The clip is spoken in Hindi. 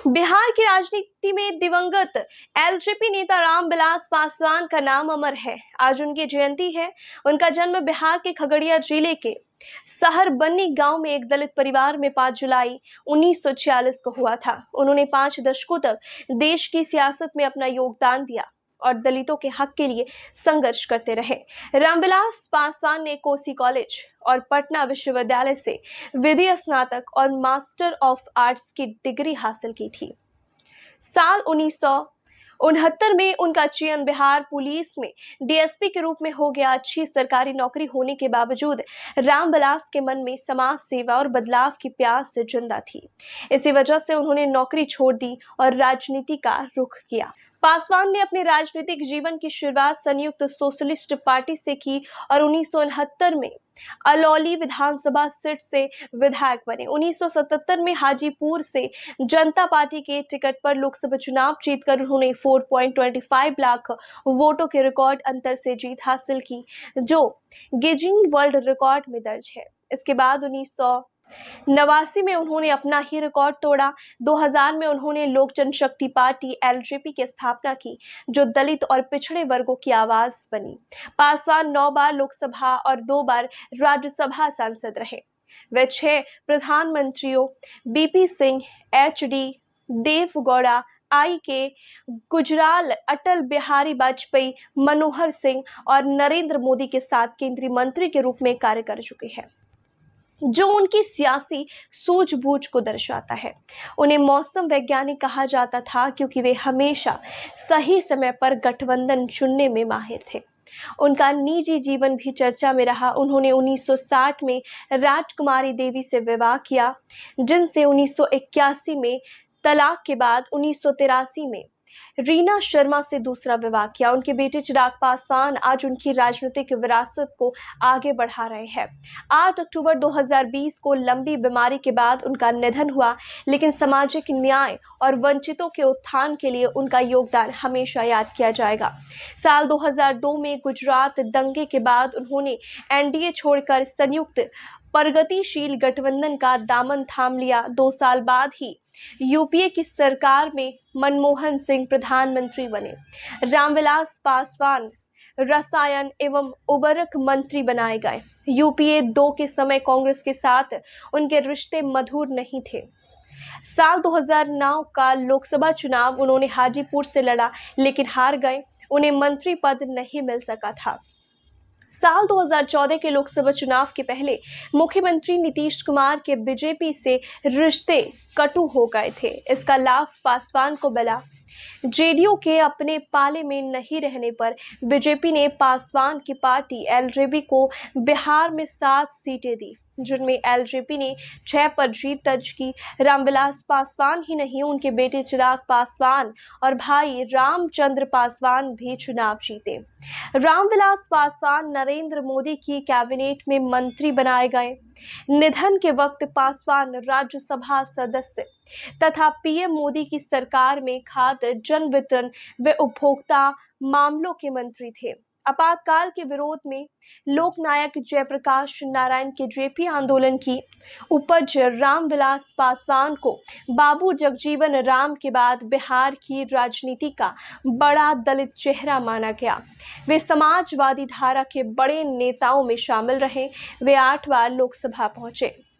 बिहार की राजनीति में दिवंगत एलजेपी नेता रामविलास पासवान का नाम अमर है। आज उनकी जयंती है। उनका जन्म बिहार के खगड़िया जिले के शहर बन्नी गांव में एक दलित परिवार में 5 जुलाई 1946 को हुआ था। उन्होंने 5 दशकों तक देश की सियासत में अपना योगदान दिया और दलितों के हक के लिए संघर्ष करते रहे। रामविलास पासवान ने कोसी कॉलेज और पटना विश्वविद्यालय से विधि स्नातक और मास्टर ऑफ आर्ट्स की डिग्री हासिल की थी। साल 1969 में उनका चयन बिहार पुलिस में डीएसपी के रूप में हो गया। अच्छी सरकारी नौकरी होने के बावजूद रामविलास के मन में समाज सेवा और बदलाव की प्यास से जिंदा थी। इसी वजह से उन्होंने नौकरी छोड़ दी और राजनीति का रुख किया। पासवान ने अपने राजनीतिक जीवन की शुरुआत संयुक्त सोशलिस्ट पार्टी से की और 1969 में अलौली विधानसभा सीट से विधायक बने। 1977 में हाजीपुर से जनता पार्टी के टिकट पर लोकसभा चुनाव जीतकर उन्होंने 4.25 लाख वोटों के रिकॉर्ड अंतर से जीत हासिल की, जो गिनीज वर्ल्ड रिकॉर्ड में दर्ज है। इसके बाद 1989 में उन्होंने अपना ही रिकॉर्ड तोड़ा। 2000 में उन्होंने लोक जनशक्ति पार्टी एलजेपी की स्थापना की, जो दलित और पिछड़े वर्गों की आवाज बनी। पासवान 9 बार लोकसभा और 2 बार राज्यसभा सांसद रहे। वे 6 प्रधानमंत्रियों बीपी सिंह, एचडी देवगौड़ा, के गुजराल, अटल बिहारी वाजपेयी, मनोहर सिंह और नरेंद्र मोदी के साथ केंद्रीय मंत्री के रूप में कार्य कर चुके हैं, जो उनकी सियासी सूझबूझ को दर्शाता है। उन्हें मौसम वैज्ञानिक कहा जाता था क्योंकि वे हमेशा सही समय पर गठबंधन चुनने में माहिर थे। उनका निजी जीवन भी चर्चा में रहा। उन्होंने 1960 में राजकुमारी देवी से विवाह किया, जिनसे 1981 में तलाक के बाद 1983 में रीना शर्मा से दूसरा विवाह किया। उनके बेटे चिराग पासवान आज उनकी राजनीतिक विरासत को आगे बढ़ा रहे हैं। 8 अक्टूबर 2020 को लंबी बीमारी के बाद उनका निधन हुआ, लेकिन सामाजिक न्याय और वंचितों के उत्थान के लिए उनका योगदान हमेशा याद किया जाएगा। साल 2002 में गुजरात दंगे के बाद उन्होंने एनडीए छोड़कर संयुक्त प्रगतिशील गठबंधन का दामन थाम लिया। 2 साल बाद ही यूपीए की सरकार में मनमोहन सिंह प्रधानमंत्री बने। रामविलास पासवान रसायन एवं उर्वरक मंत्री बनाए गए। यूपीए 2 के समय कांग्रेस के साथ उनके रिश्ते मधुर नहीं थे। साल 2009 का लोकसभा चुनाव उन्होंने हाजीपुर से लड़ा, लेकिन हार गए। उन्हें मंत्री पद नहीं मिल सका था। साल 2014 के लोकसभा चुनाव के पहले मुख्यमंत्री नीतीश कुमार के बीजेपी से रिश्ते कटु हो गए थे। इसका लाभ पासवान को मिला। जेडीयू के अपने पाले में नहीं रहने पर बीजेपी ने पासवान की पार्टी एलजेपी को बिहार में 7 सीटें दी, जिनमें एलजेपी ने 6 पर जीत दर्ज की। रामविलास पासवान ही नहीं, उनके बेटे चिराग पासवान और भाई रामचंद्र पासवान भी चुनाव जीते। रामविलास पासवान नरेंद्र मोदी की कैबिनेट में मंत्री बनाए गए। निधन के वक्त पासवान राज्यसभा सदस्य तथा पीएम मोदी की सरकार में खाद्य, जन वितरण व उपभोक्ता मामलों के मंत्री थे। आपातकाल के विरोध में लोकनायक जयप्रकाश नारायण के जेपी आंदोलन की उपज रामविलास पासवान को बाबू जगजीवन राम के बाद बिहार की राजनीति का बड़ा दलित चेहरा माना गया। वे समाजवादी धारा के बड़े नेताओं में शामिल रहे। वे 8 बार लोकसभा पहुंचे।